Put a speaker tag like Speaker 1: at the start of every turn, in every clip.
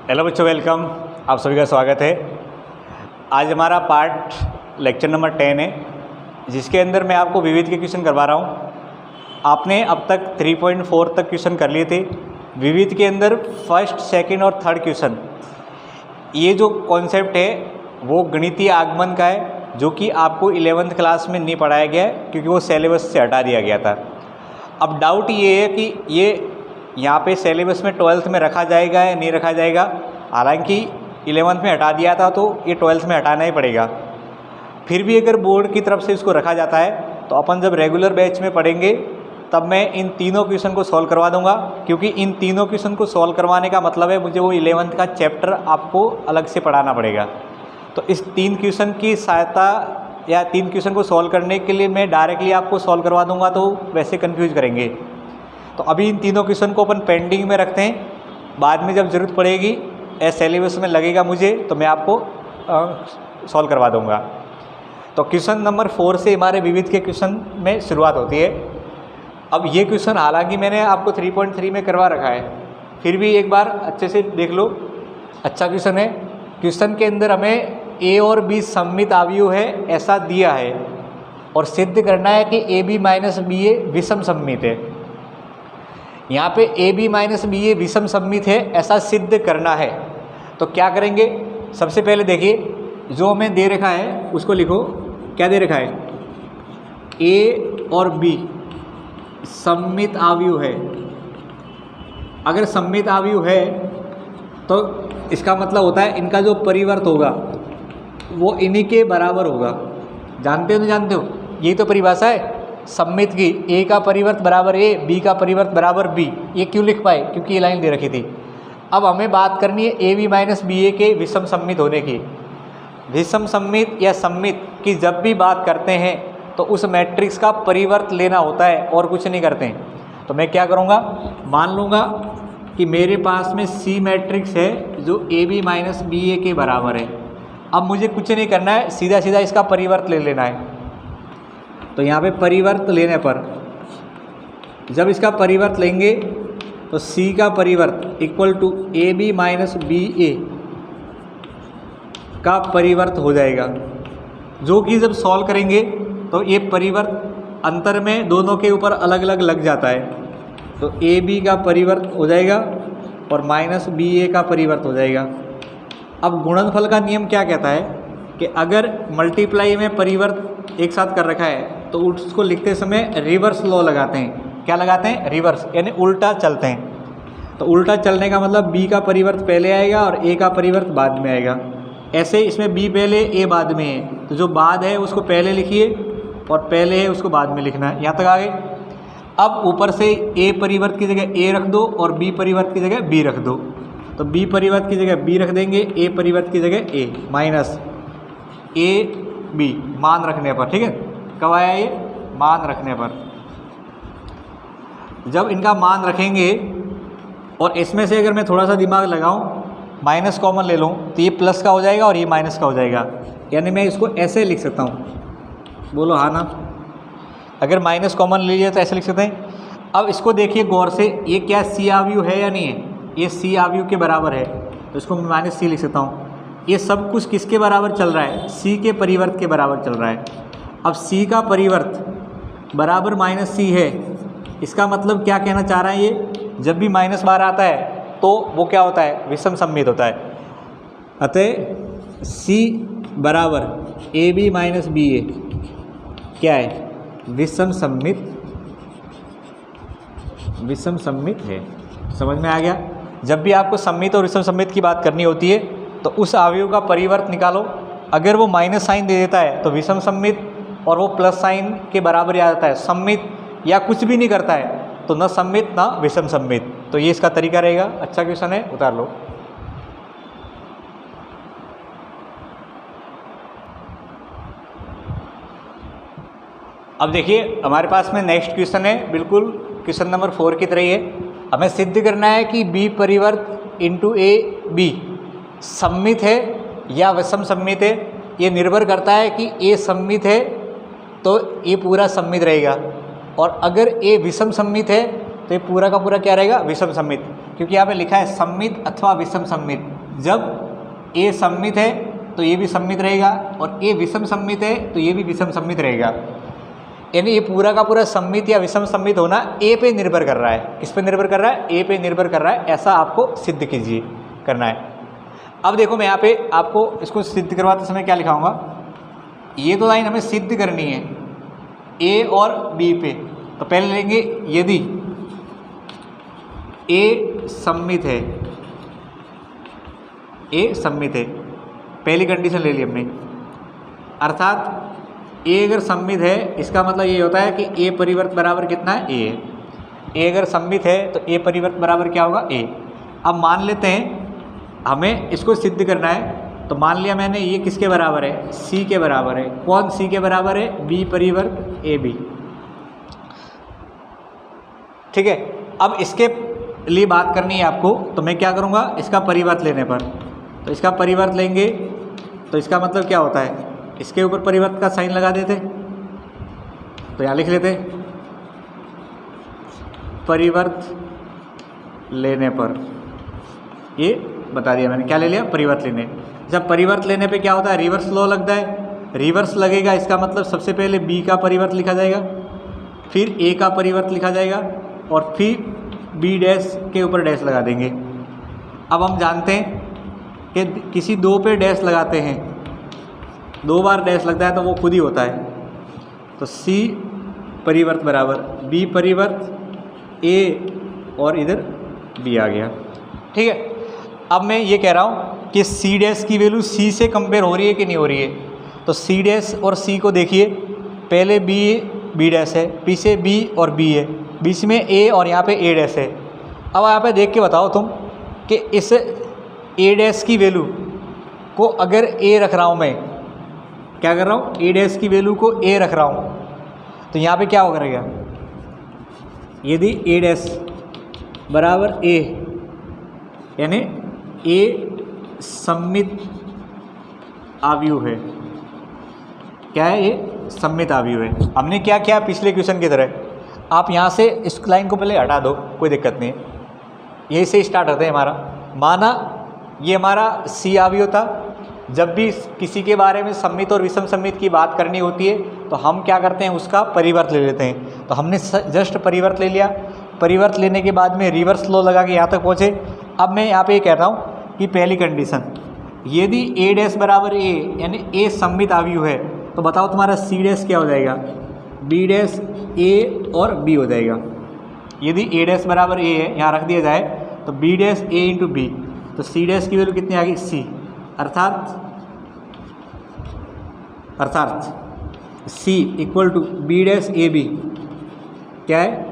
Speaker 1: Hello बच्चों, welcome. आप सभी का स्वागत है। आज हमारा पार्ट लेक्चर नंबर 10 है, जिसके अंदर मैं आपको विविध के क्वेश्चन करवा रहा हूँ। आपने अब तक 3.4 तक क्वेश्चन कर लिए थे। विविध के अंदर फर्स्ट, सेकंड और थर्ड क्वेश्चन, ये जो कॉन्सेप्ट है वो गणितीय आगमन का है, जो कि आपको 11th क्लास में नहीं पढ़ाया गया है क्योंकि वो सिलेबस से हटा दिया गया था। अब डाउट ये है कि ये यहाँ पे सिलेबस में 12th में रखा जाएगा या नहीं रखा जाएगा। हालांकि 11th में हटा दिया था तो ये 12th में हटाना ही पड़ेगा। फिर भी अगर बोर्ड की तरफ से इसको रखा जाता है तो अपन जब रेगुलर बैच में पढ़ेंगे तब मैं इन तीनों क्वेश्चन को सॉल्व करवा दूंगा, क्योंकि इन तीनों क्वेश्चन को सॉल्व करवाने का मतलब है मुझे वो 11th का चैप्टर आपको अलग से पढ़ाना पड़ेगा। तो इस 3 क्वेश्चन की सहायता या 3 क्वेश्चन को सॉल्व करने के लिए मैं डायरेक्टली आपको सॉल्व करवा दूंगा, तो वैसे कन्फ्यूज करेंगे। तो अभी इन तीनों क्वेश्चन को अपन पेंडिंग में रखते हैं। बाद में जब ज़रूरत पड़ेगी या सिलेबस में लगेगा मुझे तो मैं आपको सॉल्व करवा दूंगा। तो क्वेश्चन नंबर 4 से हमारे विविध के क्वेश्चन में शुरुआत होती है। अब ये क्वेश्चन हालांकि मैंने आपको 3.3 में करवा रखा है, फिर भी एक बार अच्छे से देख लो। अच्छा क्वेश्चन है। क्वेश्चन के अंदर हमें ए और बी सममित अवयव है ऐसा दिया है और सिद्ध करना है कि ए बी माइनस बी ए विषम सममित है। यहाँ पे ए बी माइनस बी ए विषम सममित है ऐसा सिद्ध करना है। तो क्या करेंगे? सबसे पहले देखिए, जो हमें दे रखा है उसको लिखो। क्या दे रखा है? ए और बी सममित अवयव है। अगर सममित अवयव है तो इसका मतलब होता है इनका जो परिवर्त होगा वो इन्हीं के बराबर होगा। जानते हो नहीं जानते हो? यही तो परिभाषा है सममित की। ए का परिवर्त बराबर ए, बी का परिवर्त बराबर बी। ये क्यों लिख पाए? क्योंकि ये लाइन दे रखी थी। अब हमें बात करनी है ए बी माइनस बी ए के विषम सममित होने की। विषम सममित या सममित की जब भी बात करते हैं तो उस मैट्रिक्स का परिवर्त लेना होता है और कुछ नहीं करते हैं। तो मैं क्या करूँगा, मान लूँगा कि मेरे पास में सी मैट्रिक्स है जो ए बी माइनस बी ए के बराबर है। अब मुझे कुछ नहीं करना है, सीधा सीधा इसका परिवर्त ले लेना है। तो यहाँ पे परिवर्त लेने पर जब इसका परिवर्त लेंगे तो C का परिवर्त equal to A B minus B A का परिवर्त हो जाएगा, जो कि जब सॉल्व करेंगे तो ये परिवर्त अंतर में दोनों के ऊपर अलग अलग लग जाता है। तो ए बी का परिवर्त हो जाएगा और माइनस बी ए का परिवर्त हो जाएगा। अब गुणनफल का नियम क्या कहता है कि अगर मल्टीप्लाई में परिवर्त एक साथ कर रखा है तो उसको लिखते समय रिवर्स लॉ लगाते हैं। क्या लगाते हैं? रिवर्स, यानी उल्टा चलते हैं। तो उल्टा चलने का मतलब बी का परिवर्त पहले आएगा और ए का परिवर्त बाद में आएगा। ऐसे इसमें बी पहले ए बाद में है, तो जो बाद है उसको पहले लिखिए और पहले है उसको बाद में लिखना है। यहाँ तक आ गए। अब ऊपर से ए परिवर्त की जगह ए रख दो और बी परिवर्त की जगह बी रख दो। तो बी परिवर्त की जगह बी रख देंगे, ए परिवर्त की जगह ए माइनस ए बी मान रखने पर। ठीक है, कब आया ये? मान रखने पर। जब इनका मान रखेंगे और इसमें से अगर मैं थोड़ा सा दिमाग लगाऊं, माइनस कॉमन ले लूं तो ये प्लस का हो जाएगा और ये माइनस का हो जाएगा। यानी मैं इसको ऐसे लिख सकता हूं। बोलो हाँ ना? अगर माइनस कॉमन ले लिया तो ऐसे लिख सकते हैं। अब इसको देखिए गौर से, ये क्या सी अवयव है या नहीं है? ये सी अवयव के बराबर है, तो इसको मैं माइनस सी लिख सकता हूँ। ये सब कुछ किसके बराबर चल रहा है? सी के परिवर्त के बराबर चल रहा है। अब सी का परिवर्त बराबर माइनस सी है, इसका मतलब क्या कहना चाह रहा है ये? जब भी माइनस बार आता है तो वो क्या होता है? विषम सममित होता है। अतः सी बराबर ए बी माइनस बी ए क्या है? विषम सममित है। समझ में आ गया? जब भी आपको सममित और विषम सममित की बात करनी होती है तो उस अवयव का परिवर्त निकालो। अगर वो माइनस साइन दे देता है तो विषम सममित, और वो प्लस साइन के बराबर आ जाता है सममित, या कुछ भी नहीं करता है तो न सममित ना विषम सममित। तो ये इसका तरीका रहेगा। अच्छा क्वेश्चन है, उतार लो। अब देखिए हमारे पास में नेक्स्ट क्वेश्चन है, बिल्कुल क्वेश्चन नंबर 4 की तरह ही है। हमें सिद्ध करना है कि बी परिवर्त इंटू ए बी सममित है या विषम सममित है। ये निर्भर करता है कि ए सममित है तो ये पूरा सममित रहेगा, और अगर ए विषम सममित है तो ये पूरा का पूरा क्या रहेगा? विषम सममित। क्योंकि यहाँ पे लिखा है सममित अथवा विषम सममित। जब ए सममित है तो ये भी सममित रहेगा, और ए विषम सममित है तो ये भी विषम सममित रहेगा। यानी ये पूरा का पूरा सममित या विषम सममित होना ए पे निर्भर कर रहा है। किस पे निर्भर कर रहा है? ए पे निर्भर कर रहा है। ऐसा आपको सिद्ध कीजिए, करना है। अब देखो मैं यहाँ पे आपको इसको सिद्ध करवाते समय क्या लिखाऊंगा, ये तो लाइन हमें सिद्ध करनी है ए और बी पे। तो पहले लेंगे यदि ए सममित है, ए सममित है, पहली कंडीशन ले ली हमने। अर्थात ए अगर सममित है इसका मतलब ये होता है कि ए परिवर्त बराबर कितना है? ए है। ए अगर सममित है तो ए परिवर्त बराबर क्या होगा? ए। अब मान लेते हैं हमें इसको सिद्ध करना है, तो मान लिया मैंने ये किसके बराबर है? सी के बराबर है। कौन सी के बराबर है? बी परिवर्त ए बी। ठीक है, अब इसके लिए बात करनी है आपको, तो मैं क्या करूँगा, इसका परिवर्त लेने पर, तो इसका परिवर्त लेंगे तो इसका मतलब क्या होता है, इसके ऊपर परिवर्त का साइन लगा देते, तो यहाँ लिख लेते परिवर्त लेने पर। ये बता दिया मैंने, क्या ले लिया? परिवर्त लेने। जब परिवर्त लेने पे क्या होता है? रिवर्स लॉ लगता है। रिवर्स लगेगा इसका मतलब सबसे पहले बी का परिवर्त लिखा जाएगा, फिर ए का परिवर्त लिखा जाएगा, और फिर बी डैश के ऊपर डैश लगा देंगे। अब हम जानते हैं कि किसी दो पे डैश लगाते हैं, दो बार डैश लगता है तो वो खुद ही होता है। तो सी परिवर्त बराबर बी परिवर्त ए, और इधर बी आ गया। ठीक है, अब मैं ये कह रहा हूँ कि सी डैश की वैल्यू सी से कंपेयर हो रही है कि नहीं हो रही है। तो सी डैश और सी को देखिए, पहले बी डैश है, पीछे बी और बी है, बीच में ए और यहाँ पे ए डैश है। अब यहाँ पे देख के बताओ तुम कि इस ए डैश की वैल्यू को अगर ए रख रहा हूँ, मैं क्या कर रहा हूँ, ए डैश की वैल्यू को ए रख रहा हूँ, तो यहाँ पे क्या होगा रहेगा, यदि ए डैश बराबर ए, यानी ए सममित आव्यूह है। क्या है? ये सममित आव्यूह है। हमने क्या किया पिछले क्वेश्चन की तरह, आप यहाँ से इस लाइन को पहले हटा दो, कोई दिक्कत नहीं है, यहीं से स्टार्ट होता है हमारा। माना ये हमारा सी आव्यूह था। जब भी किसी के बारे में सममित और विषम सममित की बात करनी होती है तो हम क्या करते हैं, उसका परिवर्त ले लेते हैं। तो हमने जस्ट परिवर्त ले लिया। परिवर्त लेने के बाद में रिवर्स लॉ लगा के यहाँ तक पहुँचे। अब मैं यहाँ पे ये कह रहा हूँ कि पहली कंडीशन, यदि ए डैश बराबर ए, यानी ए सममित आव्यूह है, तो बताओ तुम्हारा सी डैश क्या हो जाएगा? बी डैश ए और बी हो जाएगा। यदि ए डैश बराबर ए है, यहाँ रख दिया जाए, तो बी डैश ए इंटू बी, तो सी डैश की वैल्यू कितनी आ गई? सी। अर्थात C equal to B dash A B क्या है?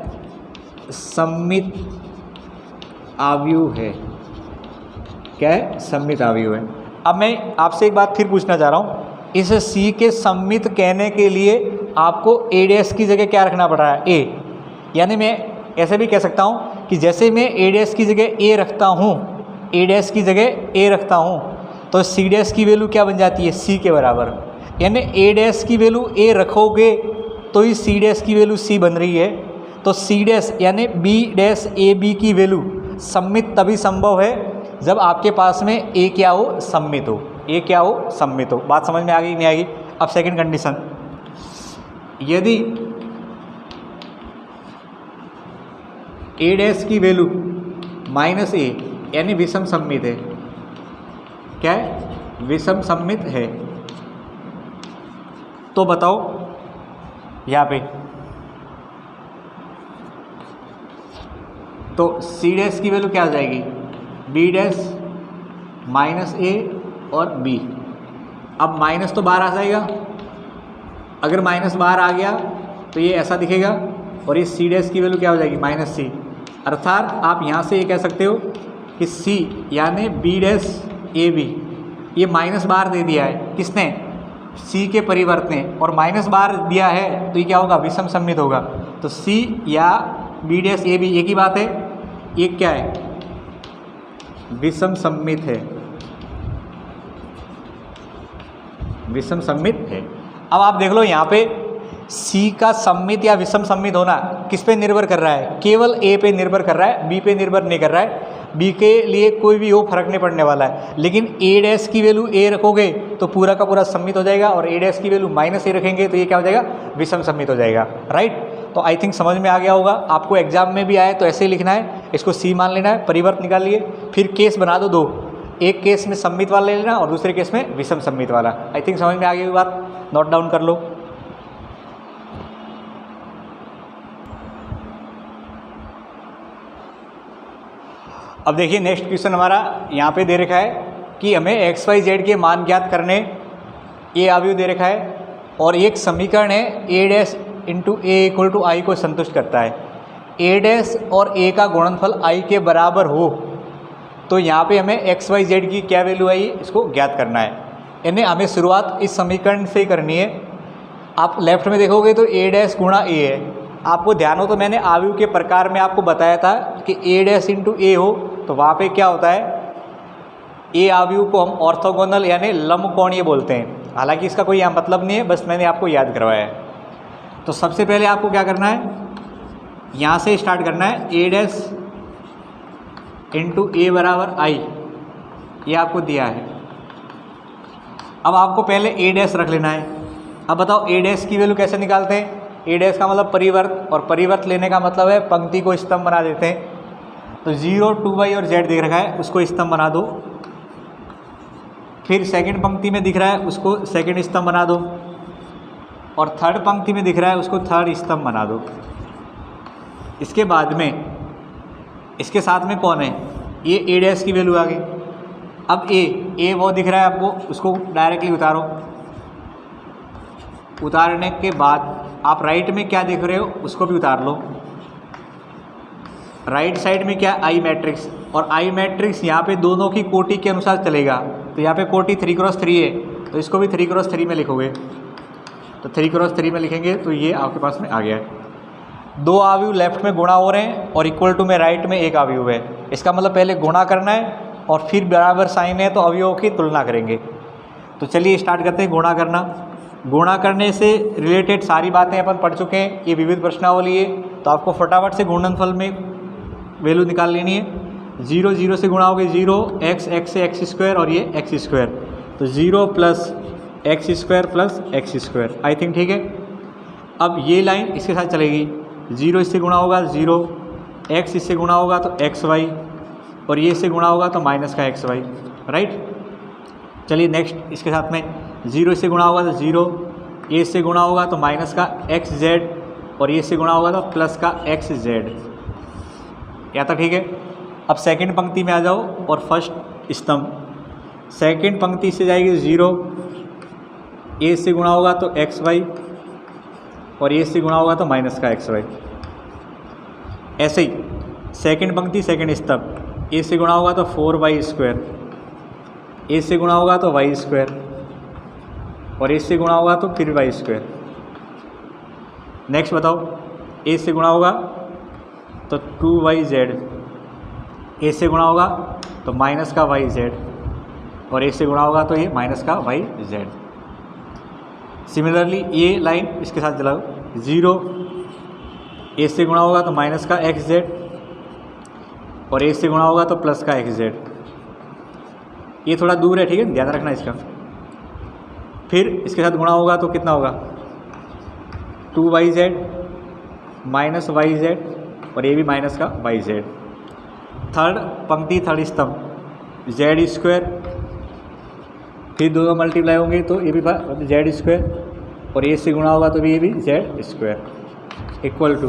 Speaker 1: सममित आव्यूह है। क्या है? सममित आव्यूह है। अब मैं आपसे एक बात फिर पूछना चाह रहा हूँ, इस सी के सममित कहने के लिए आपको ए डैश की जगह क्या रखना पड़ रहा है? ए। यानी मैं ऐसे भी कह सकता हूँ कि जैसे मैं ए डैश की जगह ए रखता हूँ, ए डैश की जगह ए रखता हूँ, तो सी डैश की वैल्यू क्या बन जाती है? सी के बराबर। यानी ए डैश की वैल्यू ए रखोगे तो ही सी डैश की वैल्यू सी बन रही है। तो सी डैश यानी बी डैश ए बी की वैल्यू सममित तभी संभव है जब आपके पास में ए क्या हो? सममित हो। ए क्या हो? सममित हो। बात समझ में आ गई नहीं आएगी? अब सेकंड कंडीशन, यदि ए डैश की वैल्यू माइनस ए यानी विषम सममित है। क्या है? विषम सममित है। तो बताओ यहाँ पे, तो सी डैश की वैल्यू क्या आ जाएगी? बी डैश माइनस ए और बी। अब माइनस तो बाहर आ जाएगा, अगर माइनस बाहर आ गया तो ये ऐसा दिखेगा, और ये सी डैश की वैल्यू क्या हो जाएगी? माइनस सी। अर्थात आप यहाँ से ये कह सकते हो कि सी यानी बी डैश ए बी, ये माइनस बाहर दे दिया है किसने? सी के परिवर्त ने, और माइनस बाहर दिया है तो ये क्या होगा? विषम सममित होगा। तो सी या बी डैश ए बी एक ही बात है, ये क्या है? विषम सममित है। विषम सममित है। अब आप देख लो यहाँ पे सी का सममित या विषम सममित होना किस पे निर्भर कर रहा है? केवल ए पे निर्भर कर रहा है, बी पे निर्भर नहीं कर रहा है। बी के लिए कोई भी हो फर्क नहीं पड़ने वाला है, लेकिन ए डैश की वैल्यू ए रखोगे तो पूरा का पूरा सम्मित हो जाएगा, और ए डैश की वैल्यू माइनस ए रखेंगे तो ये क्या हो जाएगा, विषम सम्मित हो जाएगा। राइट, तो आई थिंक समझ में आ गया होगा। आपको एग्जाम में भी आए तो ऐसे ही लिखना है, इसको सी मान लेना है, परिवर्त निकाल लिए, फिर केस बना दो 2, एक केस में सम्मित वाला ले लेना और दूसरे केस में विषम सम्मित वाला। आई थिंक समझ में आ गई बात, नोट डाउन कर लो। अब देखिए नेक्स्ट क्वेश्चन हमारा यहाँ पे दे रखा है कि हमें एक्स वाई जेड के मान ज्ञात करने, ये अवयव दे रखा है और एक समीकरण है A dash into A equal to I को संतुष्ट करता है। ए डैश और ए का गुणनफल आई के बराबर हो तो यहाँ पे हमें एक्स वाई जेड की क्या वैल्यू आई इसको ज्ञात करना है। यानी हमें शुरुआत इस समीकरण से ही करनी है। आप लेफ्ट में देखोगे तो ए डैश गुणा ए है, आपको ध्यान हो तो मैंने अवयव के प्रकार में आपको बताया था कि ए डैश इंटू ए हो तो वहाँ पे क्या होता है, ए अवयव को हम ऑर्थोगोनल यानी लंबकोणीय बोलते हैं। हालांकि इसका कोई यहाँ मतलब नहीं है, बस मैंने आपको याद करवाया है। तो सबसे पहले आपको क्या करना है, यहाँ से स्टार्ट करना है, ए डैश इंटू ए बराबर आई, ये आपको दिया है। अब आपको पहले ए डैश रख लेना है। अब बताओ ए डैश की वैल्यू कैसे निकालते हैं। ए डैश का मतलब परिवर्त, और परिवर्त लेने का मतलब है पंक्ति को स्तंभ बना देते हैं। तो 0 2y और z दिख रखा है, उसको स्तंभ बना दो। फिर सेकंड पंक्ति में दिख रहा है, उसको सेकंड स्तंभ बना दो, और थर्ड पंक्ति में दिख रहा है, उसको थर्ड स्तंभ बना दो। इसके बाद में इसके साथ में कौन है, ये ए डैश की वैल्यू आ गई। अब ए वो दिख रहा है आपको, उसको डायरेक्टली उतारो। उतारने के बाद आप राइट में क्या देख रहे हो उसको भी उतार लो। राइट साइड में क्या, आई मैट्रिक्स, और आई मैट्रिक्स यहाँ पे दोनों की कोटि के अनुसार चलेगा। तो यहाँ पे कोटि 3x3 है, तो इसको भी 3x3 में लिखोगे। तो 3x3 में लिखेंगे तो ये आपके पास में आ गया है। 2 अवयव लेफ्ट में गुणा हो रहे हैं और इक्वल टू में राइट में एक अवयव है। इसका मतलब पहले गुणा करना है और फिर बराबर साइन है तो अवयवों की तुलना करेंगे। तो चलिए स्टार्ट करते हैं गुणा करना। गुणा करने से रिलेटेड सारी बातें अपन पढ़ चुके हैं, ये विविध प्रश्नावली है। तो आपको फटाफट से गुणनफल में वैल्यू निकाल लेनी है। 0 0 से गुणा होगे 0, x से x स्क्वायर और ये x स्क्वायर, तो 0 plus x square plus x square. I think ठीक है। अब ये लाइन इसके साथ चलेगी, 0 इससे गुणा होगा 0, x इससे गुणा होगा तो xy, और ये इससे गुणा होगा तो माइनस का xy। राइट, चलिए नेक्स्ट इसके साथ में 0 इससे गुणा होगा तो 0, ये इससे गुणा होगा तो माइनस का xz, और ये इससे गुणा होगा तो प्लस का xz। या तो ठीक है। अब सेकंड पंक्ति में आ जाओ और फर्स्ट स्तंभ। सेकंड पंक्ति से जाएगी 0, ए से गुणा होगा तो xy, और ए से गुणा होगा तो माइनस का xy। ऐसे ही सेकंड पंक्ति सेकंड स्तंभ, ए से गुणा होगा तो 4y स्क्वायर, ए से गुणा होगा तो y स्क्वायर, और ए से गुणा होगा तो फिर y स्क्वायर। नेक्स्ट बताओ, ए से गुणा होगा तो 2yz, ए से गुणा होगा तो माइनस का yz, और ए से गुणा होगा तो ये माइनस का yz। सिमिलरली ये लाइन इसके साथ चलाओ, 0 ए से गुणा होगा तो माइनस का xz, और ए से गुणा होगा तो प्लस का xz। ये थोड़ा दूर है, ठीक है, ध्यान रखना इसका। फिर इसके साथ गुणा होगा तो कितना होगा, 2yz माइनस yz, और ये भी माइनस का yz। थर्ड पंक्ति थर्ड स्तंभ, z स्क्वायर, फिर दोनों मल्टीप्लाई होंगे तो ये भी z स्क्वायर, और ये से गुणा होगा तो भी ये भी z square, equal to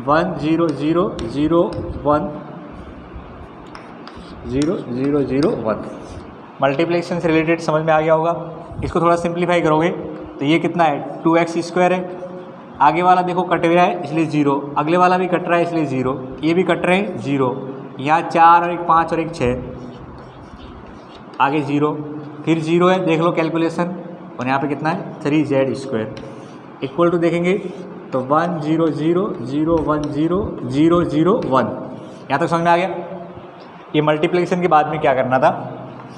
Speaker 1: 1 0 0 0 1 0 0 0 1। Multiplication से रिलेटेड समझ में आ गया होगा। इसको थोड़ा सिंप्लीफाई करोगे तो ये कितना है, 2x स्क्वायर है। आगे वाला देखो कट गया है इसलिए 0, अगले वाला भी कट रहा है इसलिए 0, ये भी कट रहे हैं 0, यहाँ 4 और एक 5 और एक 6, आगे 0, फिर 0 है, देख लो कैलकुलेशन, और यहाँ पे कितना है 3z स्क्वायर, इक्वल टू देखेंगे तो 1 0 0 0 1 0 0 0 1। यहाँ तक समझ में आ गया। ये मल्टीप्लिकेशन के बाद में क्या करना था,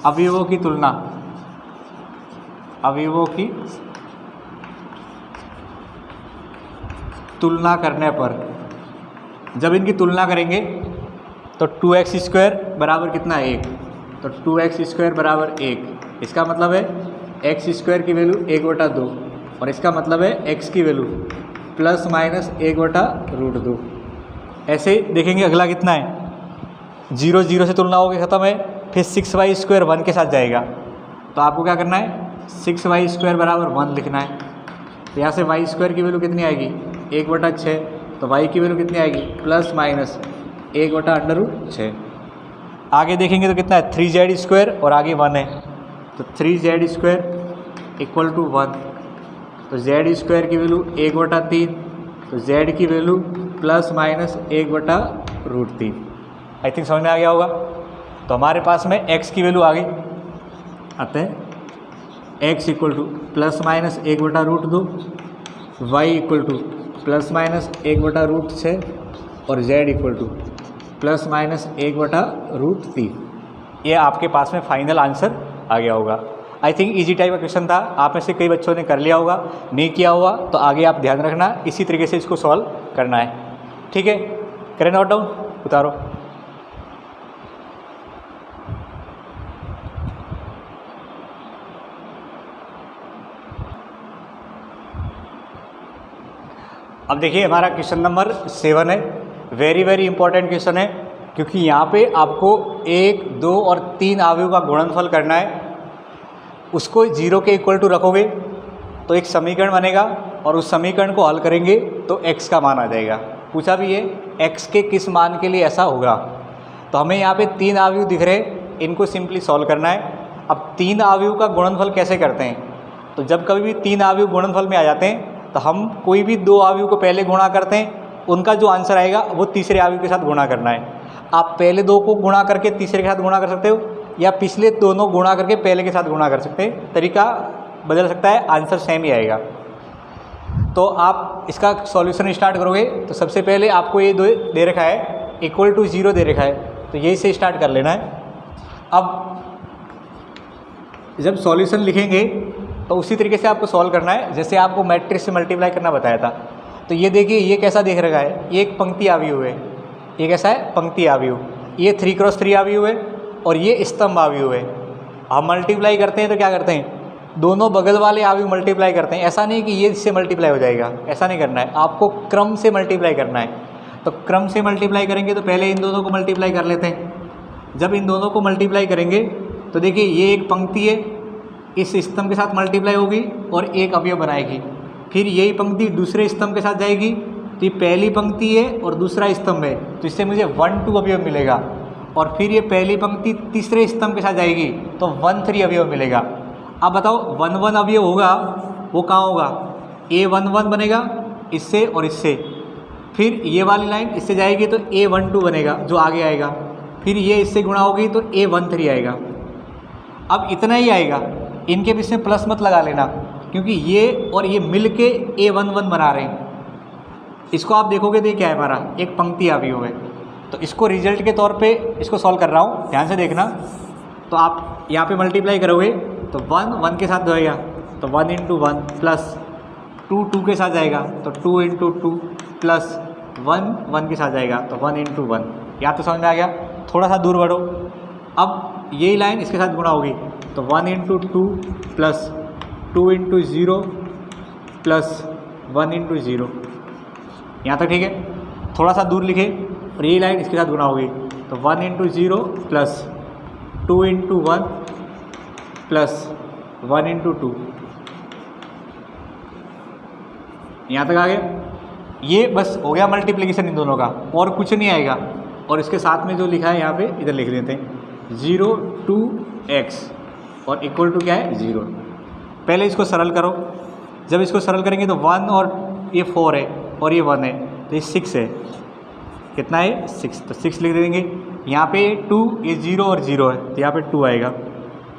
Speaker 1: अवयवों की तुलना, अवयवों की तुलना करने पर जब इनकी तुलना करेंगे तो 2x² बराबर कितना है 1, तो 2x² बराबर 1। इसका मतलब है x² की वैल्यू 1/2 और इसका मतलब है x की वैल्यू प्लस माइनस 1/√2। ऐसे देखेंगे अगला कितना है, 0 0 से तुलना होगी ख़त्म है, फिर 6y² 1 के साथ जाएगा। तो आपको क्या करना है 6y² बराबर 1 लिखना है। तो यहाँ से y² की वैल्यू कितनी आएगी 1/6, तो y की वैल्यू कितनी आएगी प्लस माइनस 1/√6। आगे देखेंगे तो कितना है 3z² और आगे 1 है, तो 3z² इक्वल टू 1। तो z² की वैल्यू 1/3, तो z की value plus minus 1/√3। I think समझ में आ गया होगा। तो हमारे पास में x की वैल्यू आ गई, आते हैं x equal two plus minus 1/√2, y equal two plus minus 1/√6 और z equal two plus minus 1/√3। ये आपके पास में फाइनल आंसर आ गया होगा। आई थिंक इजी टाइप का क्वेश्चन था, आप में से कई बच्चों ने कर लिया होगा, नहीं किया होगा तो आगे आप ध्यान रखना, इसी तरीके से इसको सॉल्व करना है। ठीक है, करें नोट डाउन, उतारो। अब देखिए हमारा क्वेश्चन नंबर 7 है, वेरी वेरी इंपॉर्टेंट क्वेश्चन है, क्योंकि यहाँ पे आपको 1, 2 और 3 अवयव का गुणनफल करना है। उसको 0 के इक्वल टू रखोगे तो एक समीकरण बनेगा और उस समीकरण को हल करेंगे तो x का मान आ जाएगा। पूछा भी है x के किस मान के लिए ऐसा होगा। तो हमें यहाँ पे 3 अवयव दिख रहे, इनको सिंपली सॉल्व करना है। अब 3 अवयव का गुणनफल कैसे करते हैं, तो जब कभी भी 3 अवयव गुणनफल में आ जाते हैं तो हम कोई भी 2 अवयव को पहले गुणा करते हैं, उनका जो आंसर आएगा वो तीसरे अवयव के साथ गुणा करना है। आप पहले 2 को गुणा करके तीसरे के साथ गुणा कर सकते हो, या पिछले दोनों गुणा करके पहले के साथ गुणा कर सकते हैं, तरीका बदल सकता है, आंसर सेम ही आएगा। तो आप इसका सॉल्यूशन स्टार्ट करोगे तो सबसे पहले आपको ये दे रखा है इक्वल टू 0 दे रखा है, तो यही से स्टार्ट कर लेना है। अब जब सॉल्यूशन लिखेंगे तो उसी तरीके से आपको सॉल्व करना है जैसे आपको मैट्रिक्स से मल्टीप्लाई करना बताया था। तो ये देखिए ये कैसा देख रखा है, ये एक पंक्ति अवयव है, ये कैसा है पंक्ति अवयव, ये 3x3 अवयव है और ये स्तंभ अवयव है। हम मल्टीप्लाई करते हैं तो क्या करते हैं, दोनों बगल वाले अवयव मल्टीप्लाई करते हैं। ऐसा नहीं कि ये इससे मल्टीप्लाई हो जाएगा, ऐसा नहीं करना है, आपको क्रम से मल्टीप्लाई करना है। तो क्रम से मल्टीप्लाई करेंगे तो पहले इन दोनों को मल्टीप्लाई कर लेते हैं। जब इन दोनों को मल्टीप्लाई करेंगे तो देखिए ये एक पंक्ति है, इस स्तंभ के साथ मल्टीप्लाई होगी और एक अवयव बनाएगी। फिर यही पंक्ति दूसरे स्तंभ के साथ जाएगी, तो ये पहली पंक्ति है और दूसरा स्तंभ है, तो इससे मुझे 1 2 अवयव मिलेगा। और फिर ये पहली पंक्ति तीसरे स्तंभ के साथ जाएगी तो 1 3 अवयव मिलेगा। अब बताओ 1 1 अवयव होगा वो कहाँ होगा, A11 बनेगा इससे और इससे, फिर ये वाली लाइन इससे जाएगी तो A12 बनेगा जो आगे आएगा, फिर ये इससे गुणा होगी तो A13 आएगा। अब इतना ही आएगा, इनके बीच में प्लस मत लगा लेना क्योंकि ये और ये मिल के A11 बना रहे हैं। इसको आप देखोगे तो ये क्या है, हमारा एक पंक्ति अवयव है। तो इसको रिजल्ट के तौर पे इसको सॉल्व कर रहा हूँ, ध्यान से देखना। तो आप यहाँ पे मल्टीप्लाई करोगे तो 1 1 के साथ जाएगा तो 1 × 1 प्लस 2 2 के साथ जाएगा तो 2 × 2 प्लस 1 1 के साथ जाएगा तो 1 × 1। यहाँ तो समझ में आ गया। थोड़ा सा दूर बढ़ो, अब यही लाइन इसके साथ गुणा होगी तो 1 × 2 प्लस 2 × 0 प्लस 1 × 0। यहाँ तक ठीक है। थोड़ा सा दूर लिखे और ये लाइन इसके साथ गुणा होगी तो 1 × 0 प्लस 2 × 1 प्लस 1 × 2। यहाँ तक आ गया। ये बस हो गया मल्टीप्लिकेशन इन दोनों का, और कुछ नहीं आएगा। और इसके साथ में जो लिखा है यहाँ पे इधर लिख देते हैं 0 2x और इक्वल टू क्या है 0। पहले इसको सरल करो, जब इसको सरल करेंगे तो 1 और ये 4 है और ये 1 है तो ये 6 है। कितना है 6, तो 6 लिख देंगे। यहाँ पे 2 ये 0 और 0 है तो यहाँ पे 2 आएगा।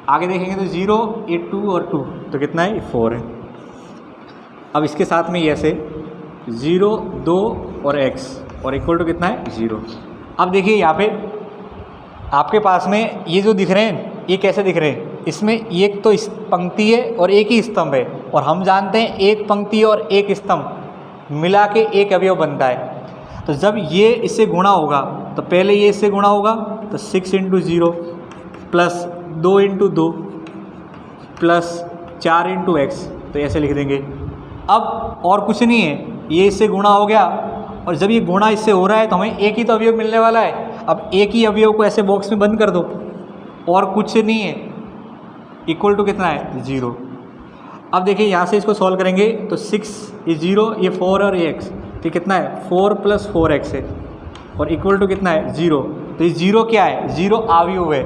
Speaker 1: आगे देखेंगे तो 0 ये 2 और 2 तो कितना है 4 है। अब इसके साथ में ये ऐसे 0 2 और x और इक्वल टू कितना है 0। अब देखिए यहाँ पे आपके पास में ये जो दिख रहे हैं ये कैसे दिख रहे हैं, इसमें एक तो इस पंक्ति है और एक ही स्तंभ है, और हम जानते हैं एक पंक्ति और एक स्तंभ मिला के एक अवयव बनता है। तो जब ये इससे गुणा होगा तो तो पहले ये इससे गुणा होगा तो 6 into 0 plus 2 into 2 plus 4 into x, तो ऐसे लिख देंगे। अब और कुछ नहीं है, ये इससे गुणा हो गया और जब ये गुणा इससे हो रहा है तो हमें एक ही तो अवयव मिलने वाला है। अब एक ही अवयव को ऐसे बॉक्स में बंद कर दो और कुछ नहीं है, इक्वल टू कितना है 0। अब देखिए यहाँ से इसको सॉल्व करेंगे तो 6 ये 0 ये 4 और ये एक्स, तो कितना है 4 प्लस 4x है और इक्वल टू कितना है 0। तो ये 0 क्या है, 0 अवयव है।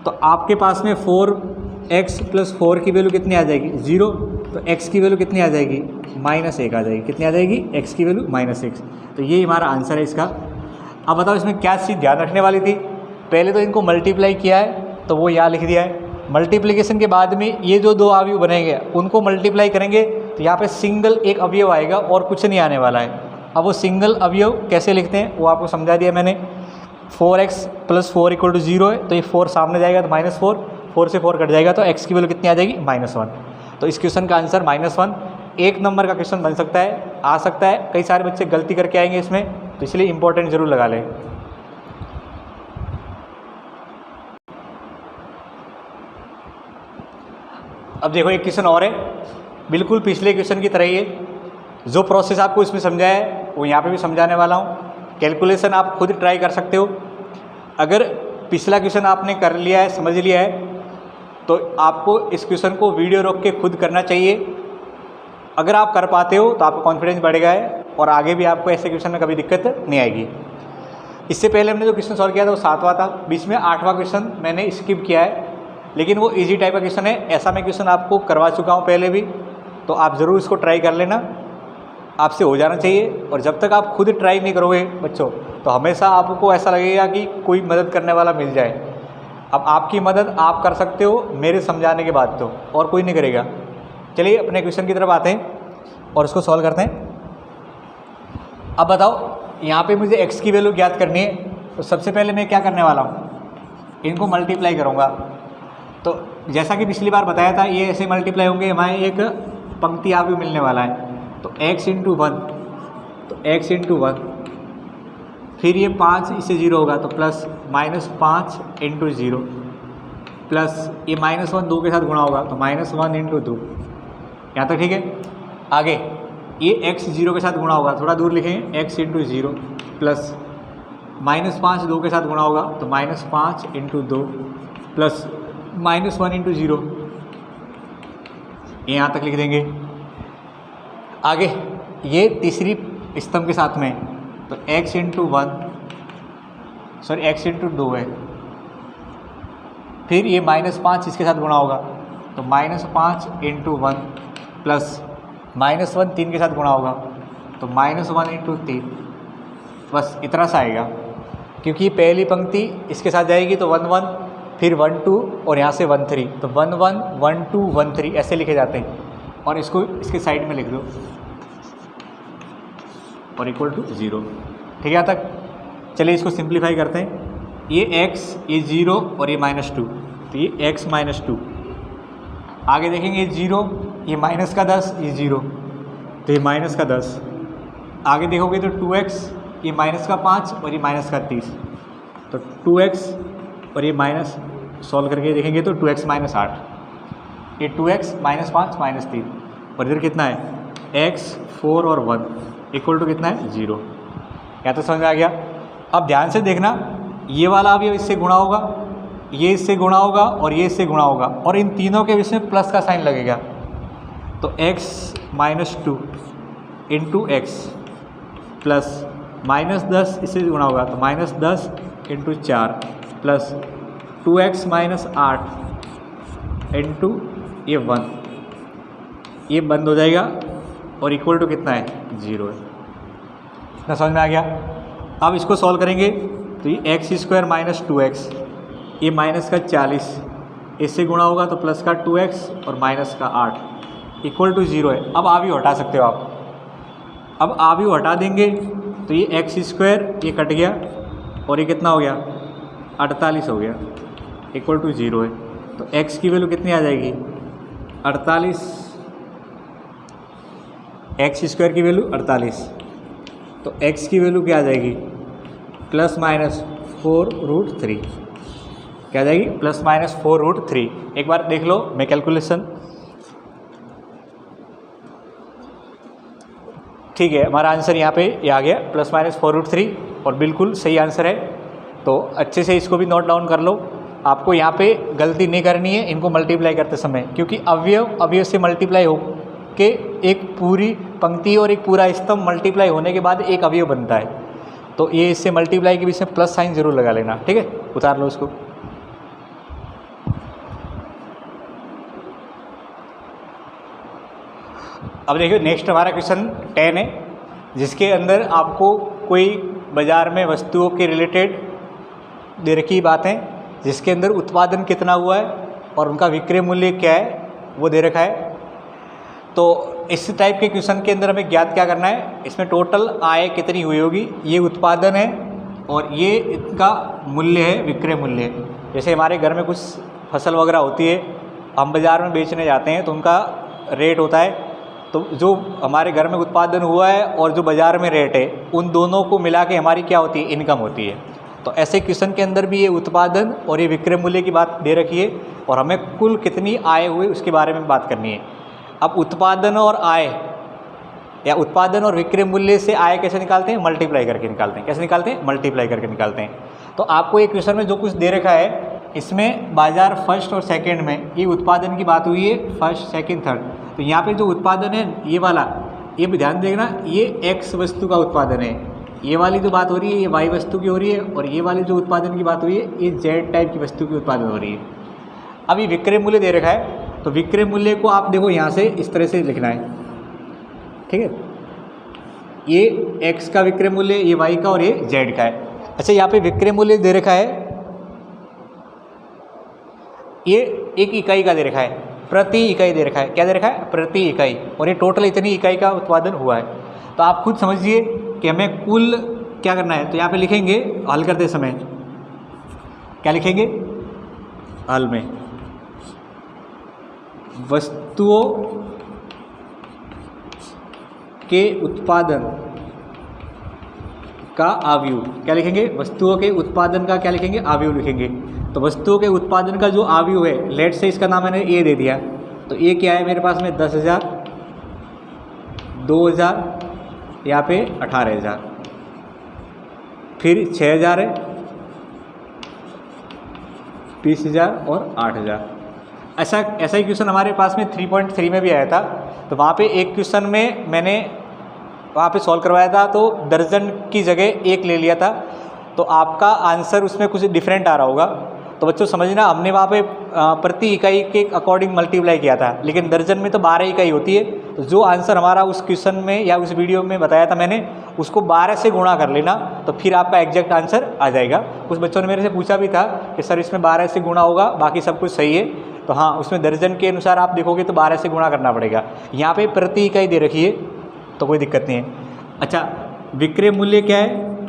Speaker 1: तो आपके पास में 4x प्लस 4 की वैल्यू कितनी आ जाएगी 0, तो x की वैल्यू कितनी आ जाएगी -1 आ जाएगी। कितनी आ जाएगी, x की वैल्यू -1। तो ये हमारा आंसर है इसका। अब बताओ इसमें क्या चीज़ ध्यान रखने वाली थी। पहले तो इनको मल्टीप्लाई किया है तो वो यहाँ लिख दिया है। मल्टीप्लिकेशन के बाद में ये जो दो अवयव बनेंगे उनको मल्टीप्लाई करेंगे तो यहाँ पे सिंगल एक अवयव आएगा और कुछ नहीं आने वाला है। अब वो सिंगल अवयव कैसे लिखते हैं वो आपको समझा दिया मैंने। 4x प्लस 4 इक्वल टू 0 है, तो ये 4 सामने जाएगा तो -4, 4 से 4 कट जाएगा तो x की वैल्यू कितनी आ जाएगी -1। तो इस क्वेश्चन का आंसर -1। 1 नंबर का क्वेश्चन बन सकता है, आ सकता है। कई सारे बच्चे गलती करके आएंगे इसमें, तो इसलिए इंपॉर्टेंट जरूर लगा लें। अब देखो एक क्वेश्चन और है, बिल्कुल पिछले क्वेश्चन की तरह ही है। जो प्रोसेस आपको इसमें समझाया है वो यहाँ पे भी समझाने वाला हूँ। कैलकुलेशन आप खुद ट्राई कर सकते हो। अगर पिछला क्वेश्चन आपने कर लिया है, समझ लिया है, तो आपको इस क्वेश्चन को वीडियो रोक के खुद करना चाहिए। अगर आप कर पाते हो तो आपका कॉन्फिडेंस बढ़ेगा है और आगे भी आपको ऐसे क्वेश्चन में कभी दिक्कत नहीं आएगी। इससे पहले हमने जो क्वेश्चन सॉल्व किया था वो 7वां था, बीच में 8वां क्वेश्चन मैंने स्किप किया है, लेकिन वो इजी टाइप का क्वेश्चन है। ऐसा मैं क्वेश्चन आपको करवा चुका हूँ पहले भी, तो आप ज़रूर इसको ट्राई कर लेना, आपसे हो जाना चाहिए। और जब तक आप खुद ट्राई नहीं करोगे बच्चों, तो हमेशा आपको ऐसा लगेगा कि कोई मदद करने वाला मिल जाए। अब आपकी मदद आप कर सकते हो मेरे समझाने के बाद, तो और कोई नहीं करेगा। चलिए अपने क्वेश्चन की तरफ आते हैं और इसको सॉल्व करते हैं। अब बताओ यहाँ पे मुझे x की वैल्यू ज्ञात करनी है, तो सबसे पहले मैं क्या करने वाला हूँ, इनको मल्टीप्लाई करूँगा। तो जैसा कि पिछली बार बताया था, ये ऐसे मल्टीप्लाई होंगे, हमारे एक पंक्ति अवयव मिलने वाला है। तो x इंटू 1, तो x इंटू 1, फिर ये 5 इससे 0 होगा तो प्लस -5 इंटू 0, प्लस ये -1 2 के साथ गुणा होगा तो -1 इंटू 2। यहाँ तक ठीक है। आगे ये x 0 के साथ गुणा होगा, थोड़ा दूर लिखेंगे, x इंटू 0, प्लस -5 2 के साथ गुणा होगा तो -5 इंटू 2, प्लस -1 इंटू 0, यहाँ तक लिख देंगे। आगे ये तीसरी स्तंभ के साथ में, तो x into 1, sorry x into 2 है। फिर ये -5 इसके साथ गुणा होगा तो -5 इंटू 1, प्लस -1 3 के साथ गुणा होगा तो -1 इंटू 3। बस इतना सा आएगा, क्योंकि पहली पंक्ति इसके साथ जाएगी तो 1 1, फिर 1 2 और यहाँ से 1 3, तो 1 1 1 2 1 3 ऐसे लिखे जाते हैं। और इसको इसके साइड में लिख दो और इक्वल टू 0। ठीक है यहाँ तक। चलिए इसको सिंप्लीफाई करते हैं। ये x, ये 0 और ये -2, तो ये x -2। आगे देखेंगे ये 0, ये माइनस का 10, ये 0, तो ये माइनस का 10। आगे देखोगे तो 2x, ये माइनस का 5 और ये माइनस का 30, तो 2x और ये माइनस सॉल्व करके देखेंगे तो 2x -8, ये 2x -5 -3, और इधर कितना है x 4 और 1 इक्वल टू कितना है 0। क्या तो समझ में आ गया। अब ध्यान से देखना, ये वाला अवयव इससे गुणा होगा, ये इससे गुणा होगा और ये इससे गुणा होगा, और इन तीनों के बीच में प्लस का साइन लगेगा। तो x -2 इंटू एक्स प्लस -10 इससे गुणा होगा तो -10 इंटू 4 प्लस 2x -8 इंटू ये 1, ये बंद हो जाएगा और इक्वल टू कितना है 0 है। इतना समझ में आ गया। अब इसको सॉल्व करेंगे तो ये x² - 2x, ये माइनस का 40 इससे गुणा होगा तो प्लस का 2x और माइनस का 8 इक्वल टू 0 है। अब आप ही हटा सकते हो आप। अब आप ही हटा देंगे तो ये x² ये कट गया और ये कितना हो गया 48 हो गया इक्वल टू 0 है। तो x की वैल्यू कितनी आ जाएगी 48, x² की वैल्यू 48, तो x की वैल्यू क्या आ जाएगी +-4√3 क्या आ जाएगी, +-4√3। एक बार देख लो मैं कैलकुलेशन, ठीक है। हमारा आंसर यहाँ पे ये आ गया +-4√3 और बिल्कुल सही आंसर है। तो अच्छे से इसको भी नोट डाउन कर लो। आपको यहाँ पे गलती नहीं करनी है इनको मल्टीप्लाई करते समय, क्योंकि अवयव से मल्टीप्लाई हो के एक पूरी पंक्ति और एक पूरा स्तंभ मल्टीप्लाई होने के बाद एक अवयव बनता है। तो ये इससे मल्टीप्लाई के बीच में प्लस साइन जरूर लगा लेना, ठीक है। उतार लो इसको। अब देखिए नेक्स्ट हमारा क्वेश्चन 10 है, जिसके अंदर आपको कोई बाज़ार में वस्तुओं के रिलेटेड दे रखी बातें, जिसके अंदर उत्पादन कितना हुआ है और उनका विक्रय मूल्य क्या है वो दे रखा है। तो इस टाइप के क्वेश्चन के अंदर हमें ज्ञात क्या करना है, इसमें टोटल आय कितनी हुई होगी, ये उत्पादन है और ये इनका मूल्य है, विक्रय मूल्य। जैसे हमारे घर में कुछ फसल वगैरह होती है, हम बाज़ार में बेचने जाते हैं तो उनका रेट होता है। तो जो हमारे घर में उत्पादन हुआ है और जो बाज़ार में रेट है, उन दोनों को मिला के हमारी क्या होती है, इनकम होती है। तो ऐसे क्वेश्चन के अंदर भी ये उत्पादन और ये विक्रय मूल्य की बात दे रखी है और हमें कुल कितनी आय हुई उसके बारे में बात करनी है। अब उत्पादन और आय या उत्पादन और विक्रय मूल्य से आय कैसे निकालते हैं, मल्टीप्लाई करके निकालते हैं। कैसे निकालते हैं, मल्टीप्लाई करके निकालते हैं। तो आपको एक क्वेश्चन में जो कुछ दे रखा है, इसमें बाजार फर्स्ट और सेकंड में ये उत्पादन की बात हुई है, फर्स्ट सेकंड थर्ड। तो यहाँ पे जो उत्पादन है ये वाला, ये भी ध्यान देना, ये एक्स वस्तु का उत्पादन है। ये वाली जो बात हो रही है ये वाई वस्तु की हो रही है और ये वाली जो उत्पादन की बात हुई है ये जेड टाइप की वस्तु की उत्पादन हो रही है। अब ये विक्रय मूल्य दे रखा है, तो विक्रय मूल्य को आप देखो यहाँ से इस तरह से लिखना है, ठीक है। ये एक्स का विक्रय मूल्य, ये वाई का और ये जेड का है। अच्छा, यहाँ पे विक्रय मूल्य दे रखा है, ये एक इकाई का दे रखा है, प्रति इकाई दे रखा है। क्या दे रखा है, प्रति इकाई। और ये टोटल इतनी इकाई का उत्पादन हुआ है। तो आप खुद समझिए कि हमें कुल क्या करना है। तो यहाँ पे लिखेंगे हल करते समय, क्या लिखेंगे हल में, वस्तुओं के उत्पादन का आव्यूह। क्या लिखेंगे, वस्तुओं के उत्पादन का क्या लिखेंगे, आव्यूह लिखेंगे। तो वस्तुओं के उत्पादन का जो आव्यूह है, लेट से इसका नाम मैंने ए दे दिया। तो ए क्या है मेरे पास में, 10,000, 2,000, यहाँ पे 18,000, फिर 6,000 है, 20,000 और 8,000। ऐसा ही क्वेश्चन हमारे पास में 3.3 में भी आया था। तो वहाँ पे एक क्वेश्चन में मैंने वहाँ पे सॉल्व करवाया था, तो दर्जन की जगह एक ले लिया था। तो आपका आंसर उसमें कुछ डिफरेंट आ रहा होगा। तो बच्चों समझना, हमने वहाँ पे प्रति इकाई के अकॉर्डिंग मल्टीप्लाई किया था, लेकिन दर्जन में तो 12 इकाई होती है। तो जो आंसर हमारा उस क्वेश्चन में या उस वीडियो में बताया था मैंने, उसको 12 से गुणा कर लेना, तो फिर आपका एग्जैक्ट आंसर आ जाएगा। कुछ बच्चों ने मेरे से पूछा भी था कि सर इसमें 12 से गुणा होगा, बाकी सब कुछ सही है। तो हाँ, उसमें दर्जन के अनुसार आप देखोगे तो 12 से गुणा करना पड़ेगा। यहाँ पे प्रति इकाई दे रखी है तो कोई दिक्कत नहीं है। अच्छा, विक्रय मूल्य क्या है,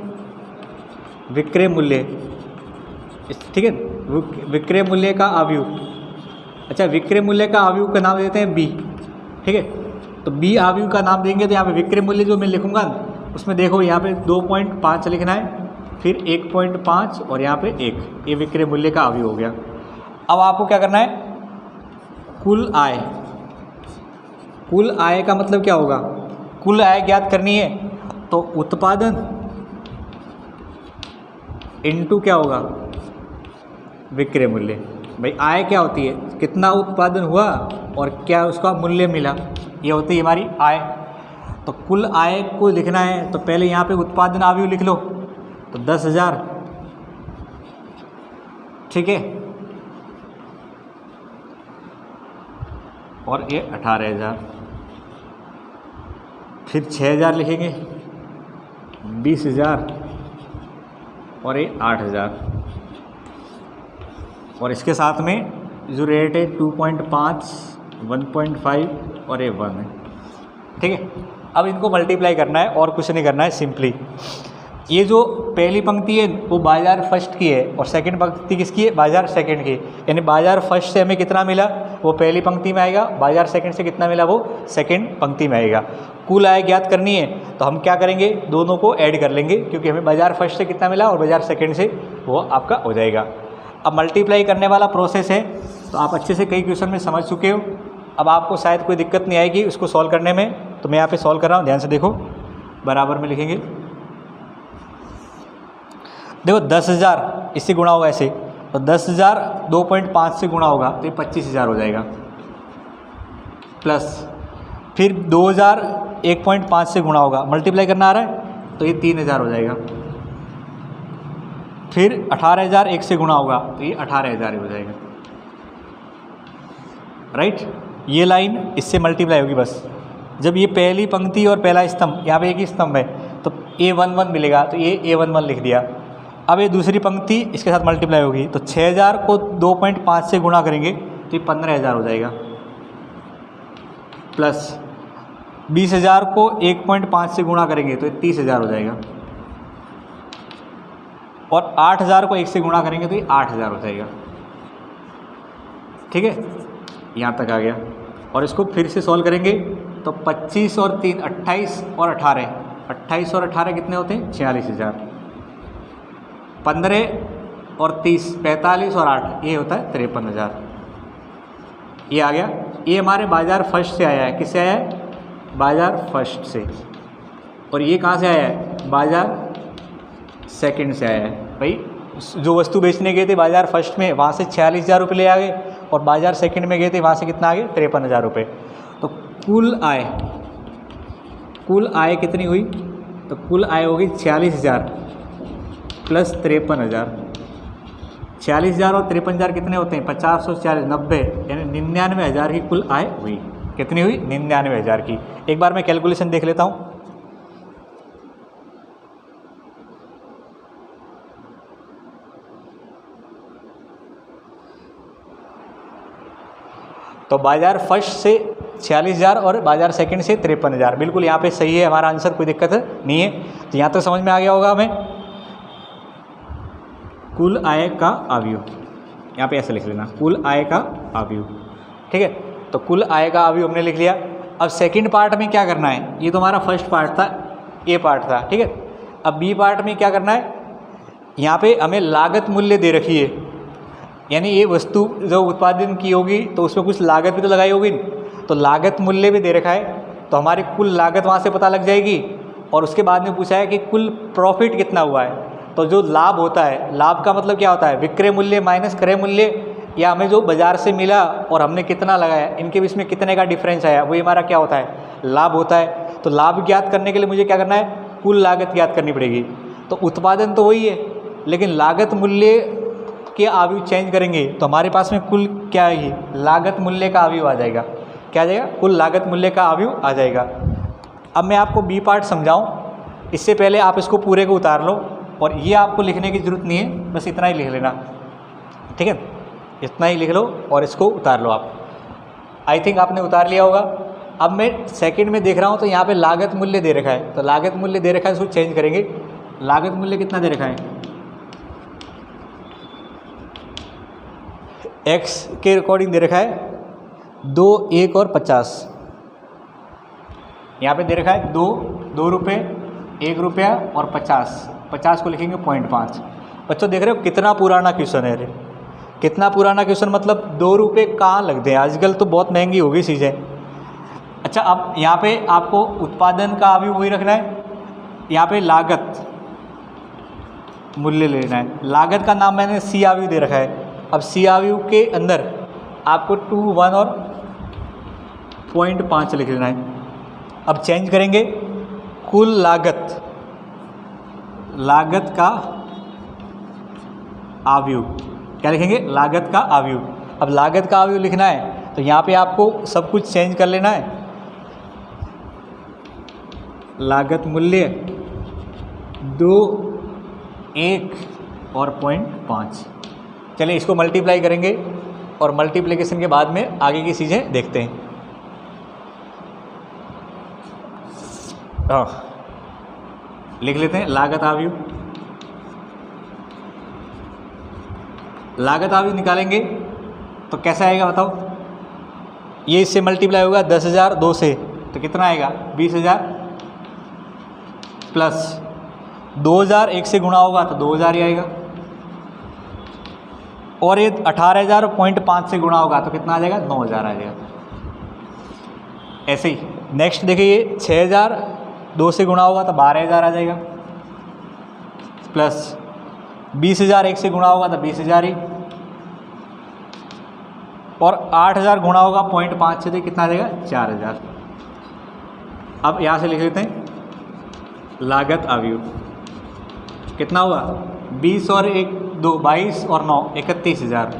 Speaker 1: विक्रय मूल्य, ठीक है, विक्रय मूल्य का आव्यूह। अच्छा, विक्रय मूल्य का आव्यूह का नाम देते हैं बी, ठीक है। तो बी आव्यूह का नाम देंगे तो यहाँ पे विक्रय मूल्य जो मैं लिखूंगा उसमें देखो यहाँ पे 2.5 लिखना है, फिर 1.5 और यहाँ पे 1, ये विक्रय मूल्य का आव्यूह हो गया। अब आपको क्या करना है, कुल आय। कुल आय का मतलब क्या होगा, कुल आय ज्ञात करनी है तो उत्पादन इनटू क्या होगा, विक्रय मूल्य। भाई आय क्या होती है, कितना उत्पादन हुआ और क्या उसका मूल्य मिला, ये होती है हमारी आय। तो कुल आय को लिखना है तो पहले यहाँ पे उत्पादन आव्यूह लिख लो, तो 10,000, ठीक है, और ये 18,000, फिर 6,000 लिखेंगे, 20,000 और ये 8,000, और इसके साथ में जो रेट है 2.5, 1.5 और ये 1 है, ठीक है। अब इनको मल्टीप्लाई करना है और कुछ नहीं करना है, सिंपली ये जो पहली पंक्ति है वो बाजार फर्स्ट की है और सेकंड पंक्ति किसकी है, बाजार सेकंड की। यानी बाजार फर्स्ट से हमें कितना मिला, वो पहली पंक्ति में आएगा, बाजार सेकंड से कितना मिला वो सेकंड पंक्ति में आएगा। कुल आय ज्ञात करनी है तो हम क्या करेंगे, दोनों को ऐड कर लेंगे, क्योंकि हमें बाजार फर्स्ट से कितना मिला और बाजार सेकंड से वो आपका हो जाएगा। अब मल्टीप्लाई करने वाला प्रोसेस है तो आप अच्छे से कई क्वेश्चन में समझ चुके हो, अब आपको शायद कोई दिक्कत नहीं आएगी उसको सॉल्व करने में। तो मैं यहाँ पे सॉल्व कर रहा हूँ, ध्यान से देखो, बराबर में लिखेंगे। देखो 10,000 इससे गुणा होगा ऐसे, तो 10,000 2.5 से गुणा होगा तो ये 25,000 हो जाएगा, प्लस फिर 2,000 1.5 से गुणा होगा, मल्टीप्लाई करना आ रहा है तो ये 3,000 हो जाएगा, फिर 18,000 1 से गुणा होगा तो ये 18,000 हो जाएगा, राइट। ये लाइन इससे मल्टीप्लाई होगी बस। जब ये पहली पंक्ति और पहला स्तंभ, यहाँ पे एक ही स्तंभ है तो A11 मिलेगा, तो ये A11 लिख दिया। अब ये दूसरी पंक्ति इसके साथ मल्टीप्लाई होगी तो 6,000 को 2.5 से गुणा करेंगे तो ये 15,000 हो जाएगा, प्लस 20,000 को 1.5 से गुणा करेंगे तो ये 30,000 हो जाएगा, और 8,000 को 1 से गुणा करेंगे तो ये 8,000 हो जाएगा। ठीक है, यहाँ तक आ गया। और इसको फिर से सॉल्व करेंगे तो 25 और 3 28 और 18, 28 और 18 कितने होते हैं 46,000, 15 और 30 45 और 8 ये होता है 53,000। ये आ गया। ये हमारे बाजार फर्स्ट से आया है, किससे आया है, बाजार फर्स्ट से। और ये कहाँ से आया है, बाजार सेकंड से आया है। भाई जो वस्तु बेचने गए थे बाजार फर्स्ट में वहाँ से 46,000 रुपये ले आ गए, और बाजार सेकंड में गए थे वहाँ से कितना आ गए 53,000 रुपये। तो कुल आय कितनी हुई, तो कुल आय होगी 46,000 प्लस 53,000। 46,000 और 53,000 कितने होते हैं 50 और 40 90, यानी 99,000 की कुल आय हुई। कितनी हुई 99,000 की। एक बार मैं कैलकुलेशन देख लेता हूँ। तो बाजार फर्स्ट से 46,000 और बाजार सेकंड से 53,000, बिल्कुल यहाँ पे सही है हमारा आंसर, कोई दिक्कत नहीं है। तो यहाँ तक समझ में आ गया होगा हमें। कुल आय का अवयव, यहाँ पे ऐसे लिख लेना, कुल आय का अवयव। ठीक है, तो कुल आय का अवयव हमने लिख लिया। अब सेकंड पार्ट में क्या करना है, ये तो हमारा फर्स्ट पार्ट था, ए पार्ट था। ठीक है, अब बी पार्ट में क्या करना है, यहाँ पे हमें लागत मूल्य दे रखी है, यानी ये वस्तु जो उत्पादन की होगी तो उसमें कुछ लागत भी तो लगाई होगी, तो लागत मूल्य भी दे रखा है। तो हमारी कुल लागत वहाँ से पता लग जाएगी। और उसके बाद में पूछा है कि कुल प्रॉफिट कितना हुआ है। तो जो लाभ होता है, लाभ का मतलब क्या होता है, विक्रय मूल्य माइनस क्रय मूल्य, या हमें जो बाजार से मिला और हमने कितना लगाया, इनके बीच में कितने का डिफरेंस आया, वही हमारा क्या होता है, लाभ होता है। तो लाभ ज्ञात करने के लिए मुझे क्या करना है, कुल लागत ज्ञात करनी पड़ेगी। तो उत्पादन तो वही है, लेकिन लागत मूल्य के अवयव चेंज करेंगे तो हमारे पास में कुल क्या आएगी, लागत मूल्य का अवयव आ जाएगा। क्या आ जाएगा, कुल लागत मूल्य का अवयव आ जाएगा। अब मैं आपको बी पार्ट समझाऊं, इससे पहले आप इसको पूरे को उतार लो, और ये आपको लिखने की ज़रूरत नहीं है, बस इतना ही लिख लेना। ठीक है, इतना ही लिख लो और इसको उतार लो आप। आई थिंक आपने उतार लिया होगा। अब मैं सेकंड में देख रहा हूँ तो यहाँ पे लागत मूल्य दे रखा है, तो लागत मूल्य दे रखा है, इसको चेंज करेंगे। लागत मूल्य कितना दे रखा है, x के अकॉर्डिंग दे रखा है 2, 1 और 50। यहाँ पे दे रखा है 2 रुपये, 1 रुपया और 50 को लिखेंगे 0.5। बच्चों देख रहे हो कितना पुराना क्वेश्चन है, अरे कितना पुराना क्वेश्चन, मतलब 2 रुपये कहाँ लगते हैं, आजकल तो बहुत महंगी हो गई चीज़ें। अच्छा, अब यहाँ पे आपको उत्पादन का अभी वही रखना है, यहाँ पे लागत मूल्य लेना है। लागत का नाम मैंने सी अवयव दे रखा है। अब सी अवयव के अंदर आपको 2, 1 और 0.5 लिख लेना है। अब चेंज करेंगे, कुल लागत, लागत का अवयव क्या लिखेंगे, लागत का अवयव। अब लागत का अवयव लिखना है तो यहाँ पे आपको सब कुछ चेंज कर लेना है। लागत मूल्य 2, 1 और 0.5। चलिए इसको मल्टीप्लाई करेंगे और मल्टीप्लिकेशन के बाद में आगे की चीज़ें देखते हैं। लिख लेते हैं लागत अवयव। लागत अवयव निकालेंगे तो कैसा आएगा बताओ, ये इससे मल्टीप्लाई होगा 10,000 2 से, तो कितना आएगा 20,000 प्लस 2,000 1 से गुणा होगा तो 2,000 ही आएगा, और ये 18,000.5 से गुणा होगा तो कितना आ जाएगा 9,000 आ जाएगा। ऐसे ही नेक्स्ट देखिए, ये 6,000 2 से गुणा होगा तो 12,000 आ जाएगा, प्लस 20,000 1 से गुणा होगा तो 20,000 ही, और 8,000 गुणा होगा 0.5 से, तो कितना आ जाएगा 4,000। अब यहाँ से लिख लेते हैं लागत अवयव कितना हुआ, 20 और 1 2 22 और 9 31,000,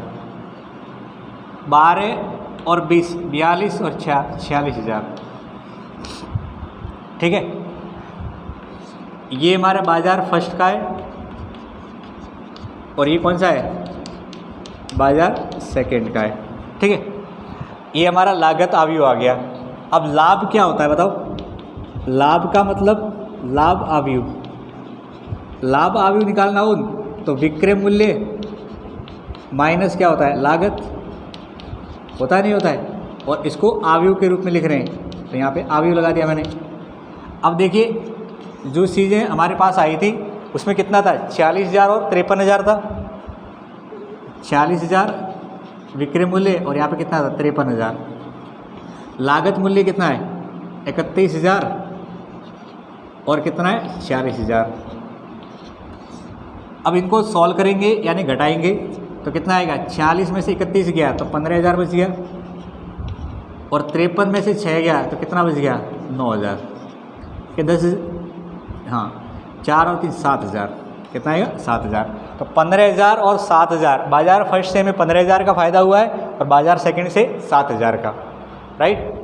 Speaker 1: 12 और 20 42 और 46,000। ठीक है, ये हमारा बाजार फर्स्ट का है, और ये कौन सा है, बाजार सेकंड का है। ठीक है, ये हमारा लागत अवयव आ गया। अब लाभ क्या होता है बताओ, लाभ का मतलब लाभ अवयव, लाभ अवयव निकालना हो तो विक्रय मूल्य माइनस क्या होता है, लागत होता नहीं होता है, और इसको अवयव के रूप में लिख रहे हैं, तो यहाँ पे अवयव लगा दिया मैंने। अब देखिए जो चीज़ें हमारे पास आई थी उसमें कितना था, 46,000 और 53,000 था। 46,000 विक्रय मूल्य, और यहाँ पे कितना था 53,000। लागत मूल्य कितना है 31,000, और कितना है 46,000। अब इनको सॉल्व करेंगे यानी घटाएंगे तो कितना आएगा, 46 में से 31 गया तो 15,000 बच गया, और 53 में से 6 गया तो कितना बच गया 9,000 के 10, हाँ 4 और 3 7,000, कितना आएगा 7,000। तो 15,000 और 7,000, बाजार फर्स्ट से हमें 15,000 का फ़ायदा हुआ है और बाजार सेकंड से 7,000 का, राइट।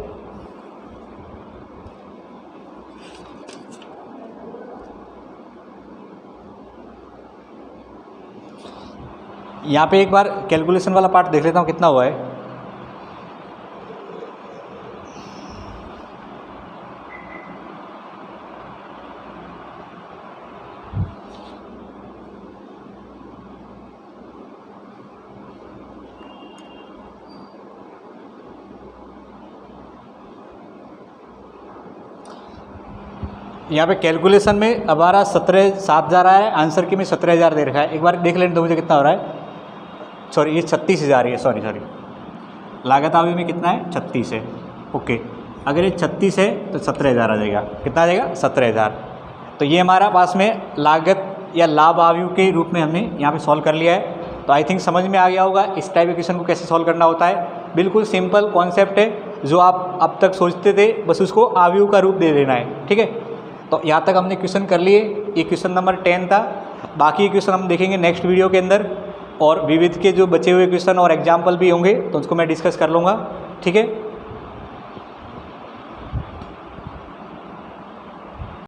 Speaker 1: यहाँ पे एक बार कैलकुलेशन वाला पार्ट देख लेता हूँ कितना हुआ है। यहाँ पे कैलकुलेशन में हमारा 7,000 आया है, आंसर की में 17,000 दे रखा है। एक बार देख लेने दो मुझे कितना हो रहा है, सॉरी ये 36,000 है, सॉरी लागत अवयव में कितना है 36 है। ओके, अगर ये 36 है तो 17,000 आ जाएगा, कितना आ जाएगा 17,000। तो ये हमारा पास में लागत या लाभ अवयव के रूप में हमने यहाँ पे सॉल्व कर लिया है। तो आई थिंक समझ में आ गया होगा इस टाइप क्वेश्चन को कैसे सॉल्व करना होता है। बिल्कुल सिंपल कॉन्सेप्ट है, जो आप अब तक सोचते थे बस उसको अवयव का रूप दे देना है। ठीक है, तो यहाँ तक हमने क्वेश्चन कर लिए। ये क्वेश्चन नंबर 10 था। बाकी क्वेश्चन हम देखेंगे नेक्स्ट वीडियो के अंदर, और विविध के जो बचे हुए क्वेश्चन और एग्जाम्पल भी होंगे तो उसको मैं डिस्कस कर लूँगा। ठीक है।